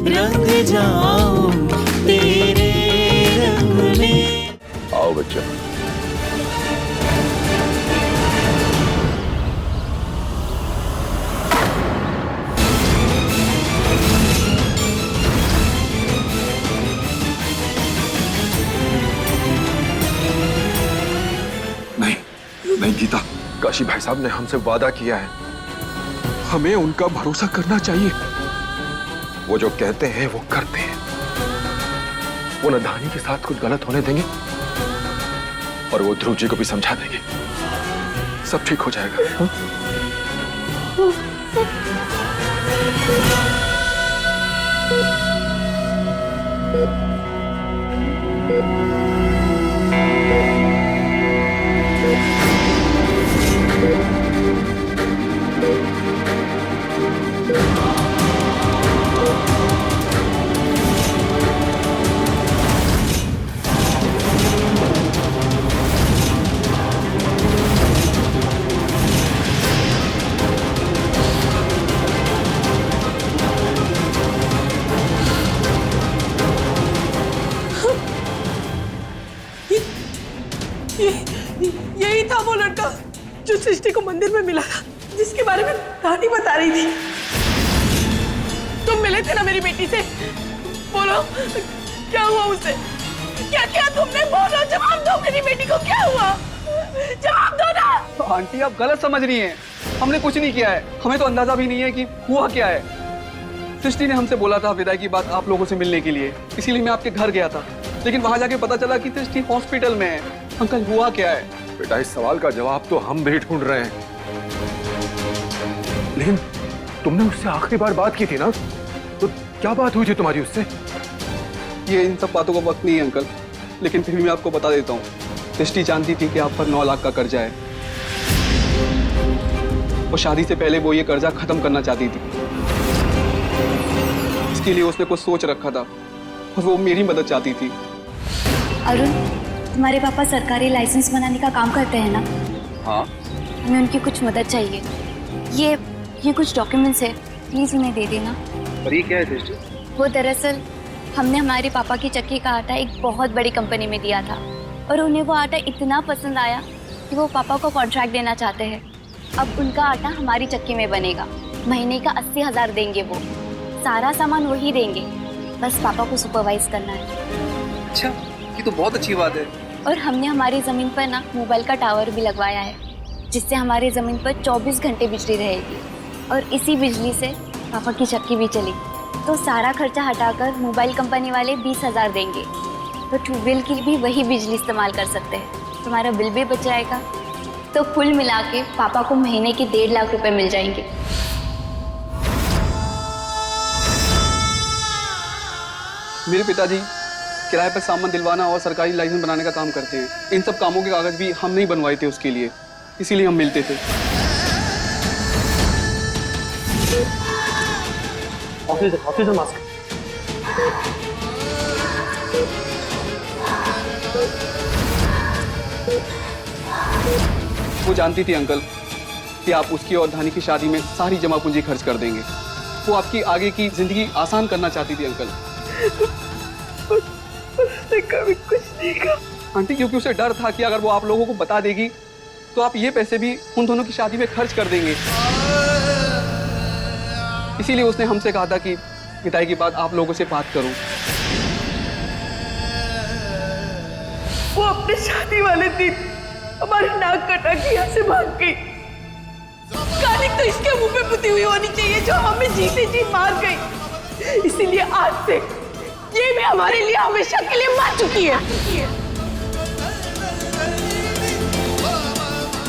रंग जाऊं तेरे रंग में। आओ बच्चा। नहीं गीता, काशी भाई साहब ने हमसे वादा किया है, हमें उनका भरोसा करना चाहिए। वो जो कहते हैं वो करते हैं। वो नधानी के साथ कुछ गलत होने देंगे और वो ध्रुव जी को भी समझा देंगे। सब ठीक हो जाएगा। हा? यही था वो लड़का जो सृष्टि को मंदिर में मिला था, जिसके बारे में रानी बता रही थी। तुम मिले थे ना मेरी बेटी से? बोलो क्या हुआ उसे? क्या किया तुमने? बोलो, जवाब दो। मेरी बेटी को क्या हुआ? जवाब दो ना। आंटी आप गलत समझ रही हैं। हमने कुछ नहीं किया है। हमें तो अंदाजा भी नहीं है कि हुआ क्या है। सृष्टि ने हमसे बोला था विदाई की बात आप लोगों से मिलने के लिए, इसीलिए मैं आपके घर गया था। लेकिन वहां जाके पता चला कि सृष्टि हॉस्पिटल में है। अंकल हुआ क्या है? बेटा इस सवाल का जवाब तो हम भी ढूंढ रहे हैं, लेकिन तुमने उससे आखिरी बार बात की थी ना, तो क्या बात हुई थी तुम्हारी उससे? ये इन सब बातों का वक्त नहीं है अंकल, लेकिन फिर भी मैं आपको बता देता हूँ। सृष्टि जानती थी कि आप पर 9 लाख का कर्जा है और शादी से पहले वो ये कर्जा खत्म करना चाहती थी। इसके लिए उसने कुछ सोच रखा था और वो मेरी मदद चाहती थी। अरुण, तुम्हारे पापा सरकारी लाइसेंस बनाने का काम करते हैं ना? हाँ। हमें उनकी कुछ मदद चाहिए। ये कुछ डॉक्यूमेंट्स है, प्लीज उन्हें दे देना। पर ये क्या है सृष्टि? वो दरअसल हमने हमारे पापा की चक्की का आटा एक बहुत बड़ी कंपनी में दिया था और उन्हें वो आटा इतना पसंद आया कि वो पापा को कॉन्ट्रैक्ट देना चाहते हैं। अब उनका आटा हमारी चक्की में बनेगा। महीने का 80,000 देंगे वो। सारा सामान वही देंगे, बस पापा को सुपरवाइज करना है। अच्छा, ये तो बहुत अच्छी बात है। और हमने हमारी ज़मीन पर ना मोबाइल का टावर भी लगवाया है, जिससे हमारी ज़मीन पर 24 घंटे बिजली रहेगी और इसी बिजली से पापा की चक्की भी चलेगी। तो सारा खर्चा हटाकर मोबाइल कंपनी वाले 20,000 देंगे, तो ट्यूबवेल की भी वही बिजली इस्तेमाल कर सकते हैं। तुम्हारा बिल भी बच जाएगा। तो कुल मिला के पापा को महीने के 1.5 लाख रुपए मिल जाएंगे। मेरे पिताजी किराए पर सामान दिलवाना और सरकारी लाइसेंस बनाने का काम करते हैं। इन सब कामों के कागज भी हम नहीं बनवाए थे उसके लिए, इसीलिए हम मिलते थे। Officer mask. वो जानती थी अंकल कि आप उसकी और धानी की शादी में सारी जमा पूंजी खर्च कर देंगे। वो आपकी आगे की जिंदगी आसान करना चाहती थी अंकल। उसने कभी कुछ नहीं कहा आंटी, क्योंकि उसे डर था कि अगर वो आप लोगों को बता देगी तो आप ये पैसे भी उन दोनों की शादी में खर्च कर देंगे। इसीलिए उसने हमसे कहा था कि विदाई के बाद आप लोगों से बात करूं। वो अपने शादी वाले दिन हमारी नाक कटा के यहाँ से भाग गई। कालिक तो इसके मुंह पे पुती हुई होनी चाहिए जो हमें जीते जी मार गई। इसीलिए आज से ये भी हमारे लिए हमेशा के लिए मर चुकी है।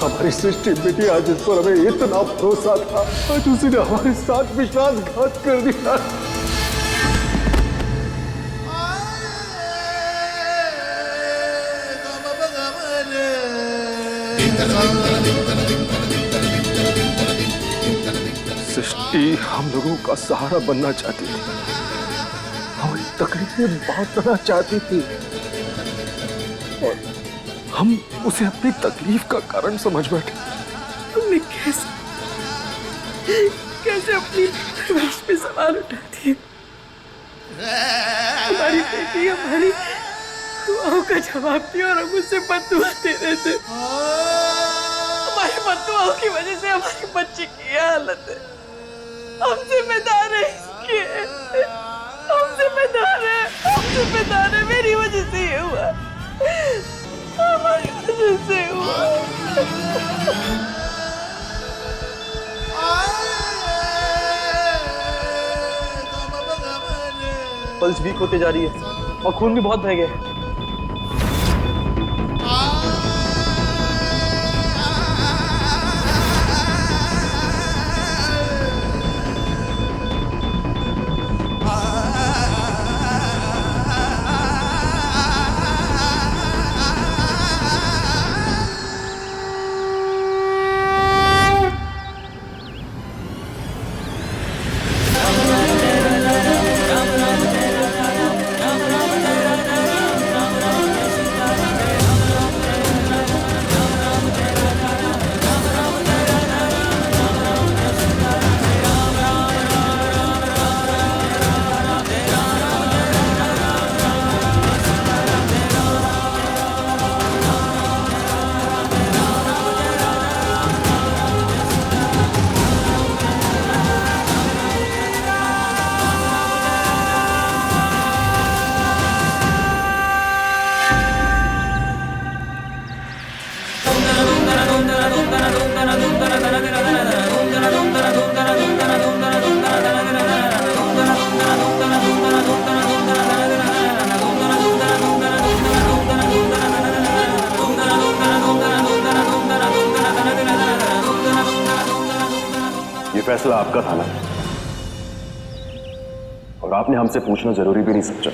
हमारी सृष्टि बेटी, आज इस पर हमें इतना भरोसा था, आज उसने हमारे साथ विश्वासघात कर दिया। सृष्टि हम लोगों का सहारा बनना चाहती थी, हमारी तकलीफें बांटना चाहती थी और हम उसे अपनी तकलीफ का कारण समझ बैठे। हमने कैसे अपनी परवरिश पे सवाल उठा दिए। बेटी हमारी दुआओं का जवाब दिया और हम उससे बददुआ दे रहे थे। हमारी बददुआओं की वजह से हमारी बच्ची की ये हालत है। हम जिम्मेदार है इसके, हम जिम्मेदार है, हम जिम्मेदार है। मेरी वजह से ये हुआ, हमारी वजह से हुआ। पल्स वीक होते जा रही है और खून भी बहुत बह गया है। ये फैसला आपका था ना, और आपने हमसे पूछना जरूरी भी नहीं समझा।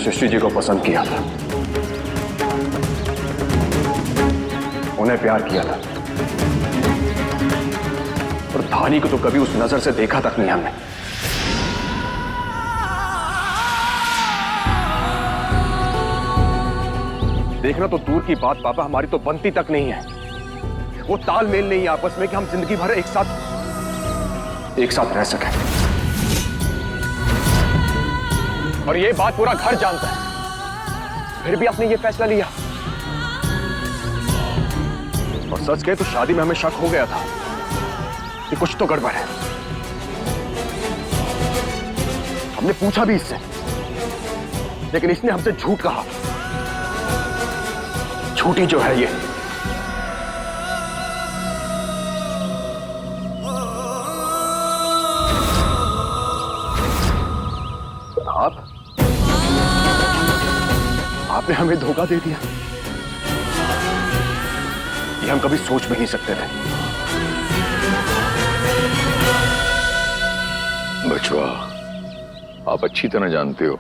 सृष्टि जी को पसंद किया था, उन्हें प्यार किया था, और धानी को तो कभी उस नजर से देखा तक नहीं हमने। देखना तो दूर की बात पापा, हमारी तो बनती तक नहीं है। वो तालमेल नहीं है आपस में कि हम जिंदगी भर एक साथ रह सकें। और ये बात पूरा घर जानता है, फिर भी आपने ये फैसला लिया। और सच कहे तो शादी में हमें शक हो गया था कि कुछ तो गड़बड़ है। हमने पूछा भी इससे, लेकिन इसने हमसे झूठ कहा। झूठी जो है ये। आपने हमें धोखा दे दिया, ये हम कभी सोच भी नहीं सकते थे। बचवा, आप अच्छी तरह जानते हो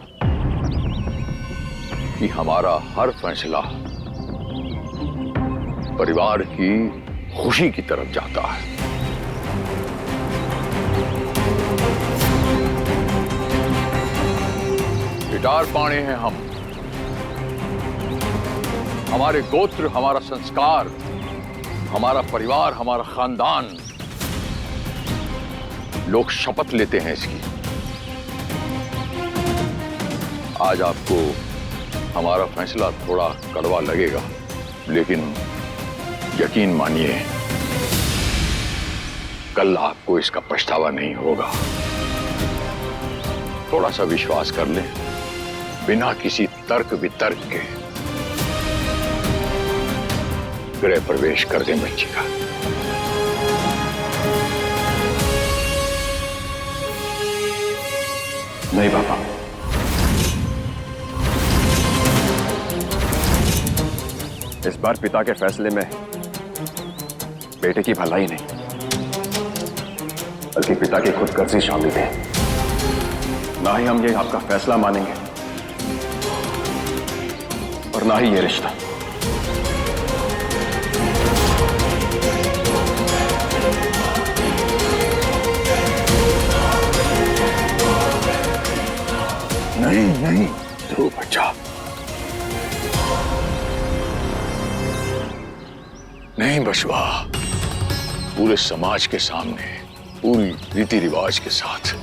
कि हमारा हर फैसला परिवार की खुशी की तरफ जाता है। गिटार पाने हैं हम, हमारे गोत्र, हमारा संस्कार, हमारा परिवार, हमारा खानदान, लोग शपथ लेते हैं इसकी। आज आपको हमारा फैसला थोड़ा कड़वा लगेगा, लेकिन यकीन मानिए कल आपको इसका पछतावा नहीं होगा। थोड़ा सा विश्वास कर लें, बिना किसी तर्क वितर्क के गृह प्रवेश कर दें बच्ची का। नहीं पापा, इस बार पिता के फैसले में बेटे की भलाई नहीं, बल्कि पिता की खुदगर्जी शामिल है। ना ही हम ये आपका फैसला मानेंगे और ना ही ये रिश्ता। नहीं ध्रुव बच्चा, नहीं बचवा। पूरे समाज के सामने पूरी रीति रिवाज के साथ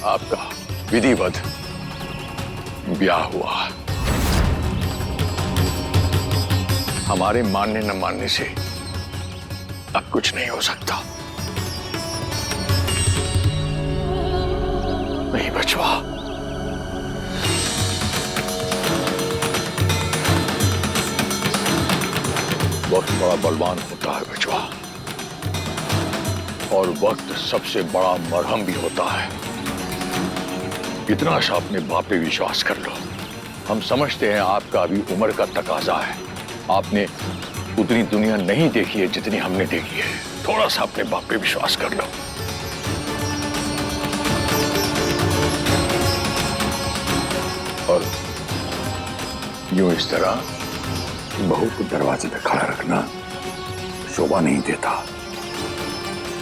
आपका विधिवत ब्याह हुआ। हमारे मानने न मानने से अब कुछ नहीं हो सकता। नहीं बचवा, वक्त बड़ा बलवान होता है बचवा, और वक्त सबसे बड़ा मरहम भी होता है। इतना सा अपने बाप पे विश्वास कर लो। हम समझते हैं आपका अभी उम्र का तकाजा है, आपने उतनी दुनिया नहीं देखी है जितनी हमने देखी है। थोड़ा सा अपने बाप पे विश्वास कर लो। और यूं इस तरह बहू को दरवाजे पे खड़ा रखना शोभा नहीं देता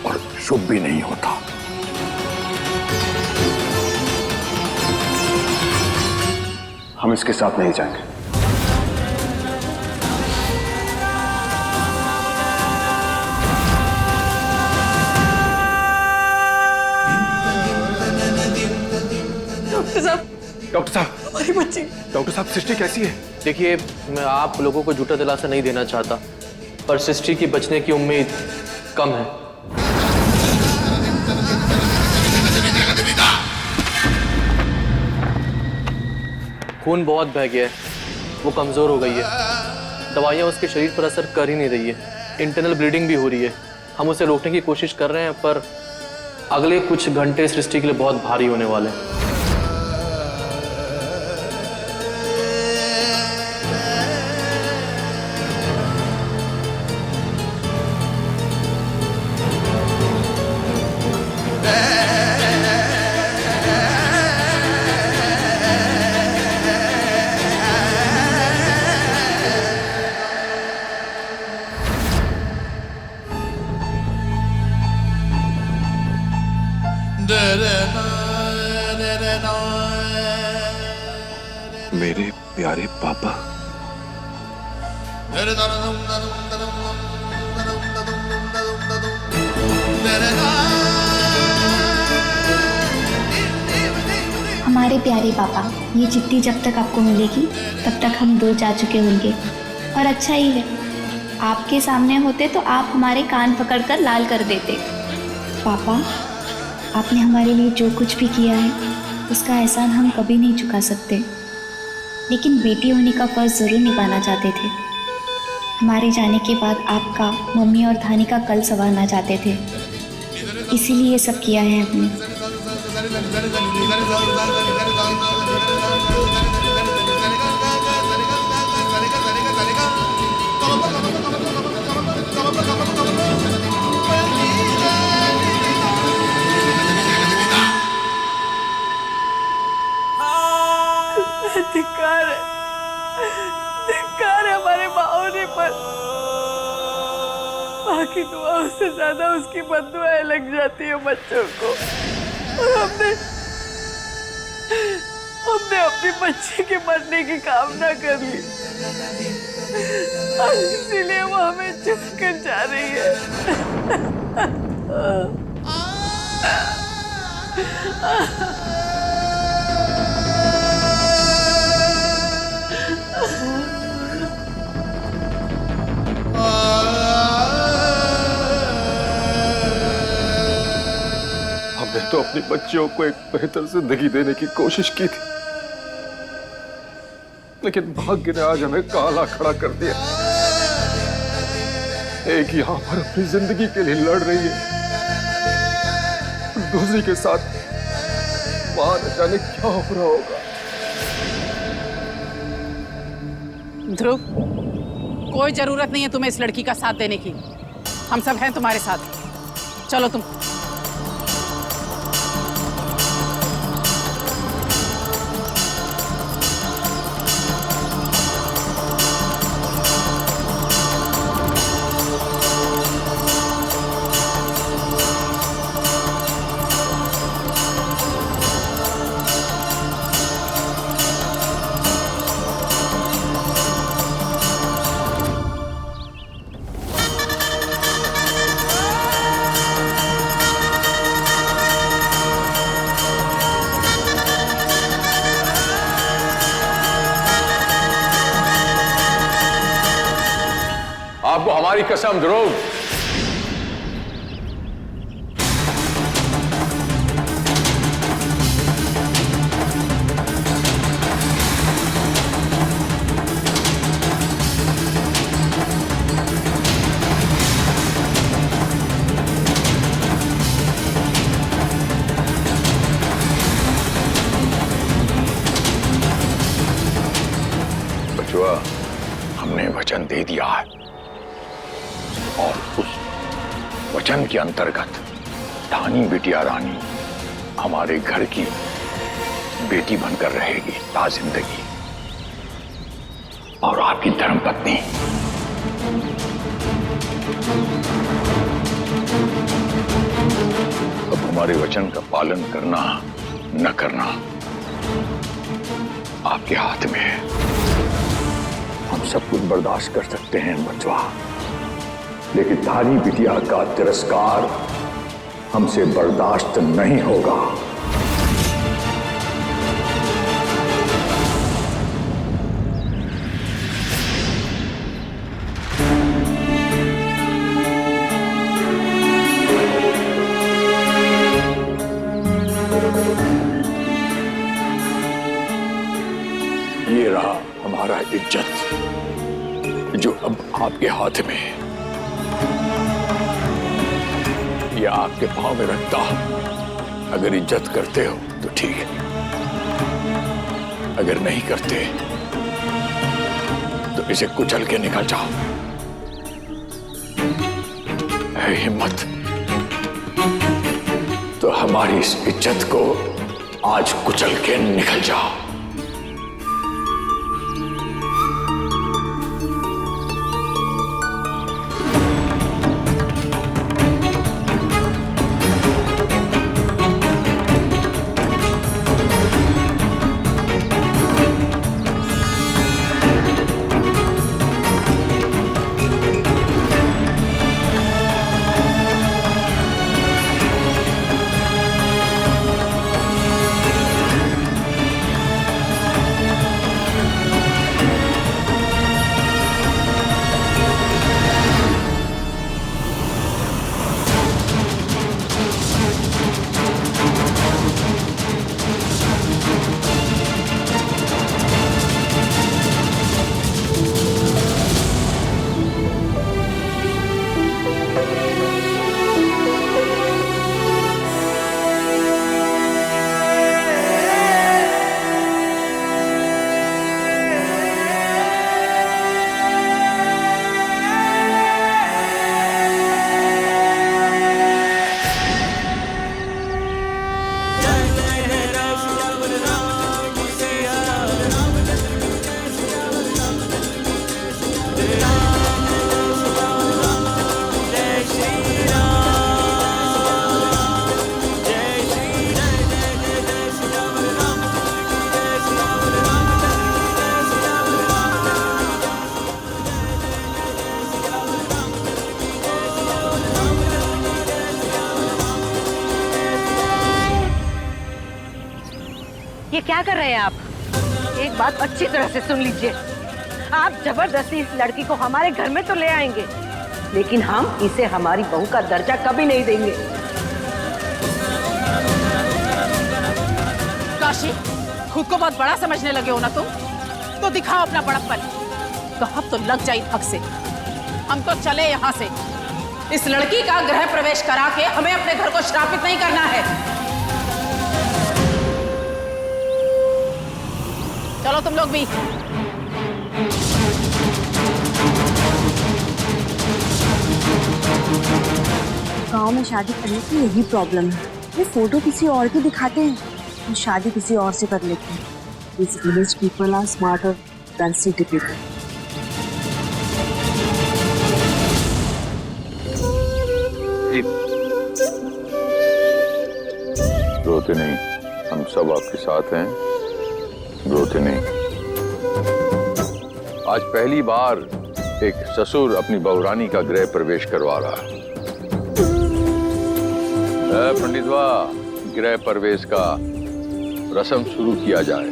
और शुभ भी नहीं होता। हम इसके साथ नहीं जाएंगे। डॉक्टर साहब, हमारी बच्ची। डॉक्टर साहब, सृष्टि कैसी है? देखिए, मैं आप लोगों को झूठा दिलासा नहीं देना चाहता, पर सृष्टि की बचने की उम्मीद कम है। खून बहुत बह गया है, वो कमजोर हो गई है। दवाइयां उसके शरीर पर असर कर ही नहीं रही है। इंटरनल ब्लीडिंग भी हो रही है। हम उसे रोकने की कोशिश कर रहे हैं, पर अगले कुछ घंटे सृष्टि के लिए बहुत भारी होने वाले हैं। मेरे प्यारे पापा, हमारे प्यारे पापा, ये चिट्ठी जब तक आपको मिलेगी तब तक हम दूर जा चुके होंगे। और अच्छा ही है, आपके सामने होते तो आप हमारे कान पकड़कर लाल कर देते। पापा, आपने हमारे लिए जो कुछ भी किया है उसका एहसान हम कभी नहीं चुका सकते, लेकिन बेटी होने का फ़र्ज़ ज़रूर निभाना चाहते थे। हमारे जाने के बाद आपका, मम्मी और धानी का कल संवारना चाहते थे, इसीलिए ये सब किया है हमने। धिक्कार है हमारे माँ होने पर। माँ की दुआओं से ज्यादा उसकी बद्दुआएं लग जाती है बच्चों को। और हमने अपनी बच्ची के मरने की कामना कर ली, और इसीलिए वो हमें चुप कर जा रही है। हमने तो अपनी बच्चियों को एक बेहतर जिंदगी देने की कोशिश की थी, लेकिन भाग्य ने आज हमें काला खड़ा कर दिया। एक यहां पर अपनी जिंदगी के लिए लड़ रही है, दूसरी के साथ वहां न जाने क्या हो रहा होगा। ध्रुव, कोई जरूरत नहीं है तुम्हें इस लड़की का साथ देने की। हम सब हैं तुम्हारे साथ। चलो तुम। आपको हमारी कसम ध्रुव। बचुआ, हमने वचन दे दिया है और उस वचन के अंतर्गत धानी बिटिया रानी हमारे घर की बेटी बनकर रहेगी ता जिंदगी, और आपकी धर्मपत्नी अब हमारे वचन का पालन करना न करना आपके हाथ में है। हम सब कुछ बर्दाश्त कर सकते हैं बचवा, लेकिन धानी बिटिया का तिरस्कार हमसे बर्दाश्त नहीं होगा। ये रहा हमारा इज्जत जो अब आपके हाथ में है। ये आपके पांव में रखता हूं। अगर इज्जत करते हो तो ठीक है, अगर नहीं करते तो इसे कुचल के निकल जाओ। है हिम्मत तो हमारी इस इज्जत को आज कुचल के निकल जाओ। ये क्या कर रहे हैं आप? एक बात अच्छी तरह से सुन लीजिए, आप जबरदस्ती इस लड़की को हमारे घर में तो ले आएंगे, लेकिन हम इसे हमारी बहू का दर्जा कभी नहीं देंगे। काशी, खुद को बहुत बड़ा समझने लगे हो ना तुम? तो दिखाओ अपना बड़प्पन। कहा तो लग जाए हक से। हम तो चले यहाँ से। इस लड़की का गृह प्रवेश करा के हमें अपने घर को श्रापित नहीं करना है। चलो तुम लोग भी। गांव में शादी करने की यही प्रॉब्लम है, ये फोटो किसी और की दिखाते हैं, तो शादी किसी और से कर लेते हैं। These village people are smarter than city people. रोते नहीं, हम सब आपके साथ हैं। रोते नहीं। आज पहली बार एक ससुर अपनी बहुरानी का गृह प्रवेश करवा रहा है। पंडितवा, गृह प्रवेश का रस्म शुरू किया जाए।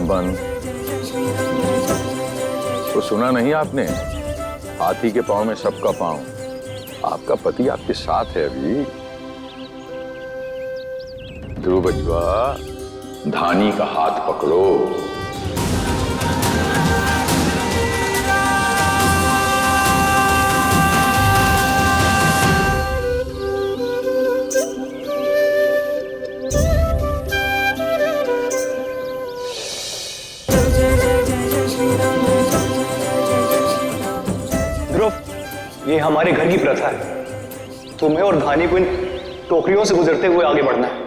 बंद। तो सुना नहीं आपने, हाथी के पांव में सबका पांव। आपका पति आपके साथ है अभी। ध्रुव बचवा, धानी का हाथ पकड़ो। ये हमारे घर की प्रथा है। तुम्हें और धानी को इन टोकरियों से गुजरते हुए आगे बढ़ना है।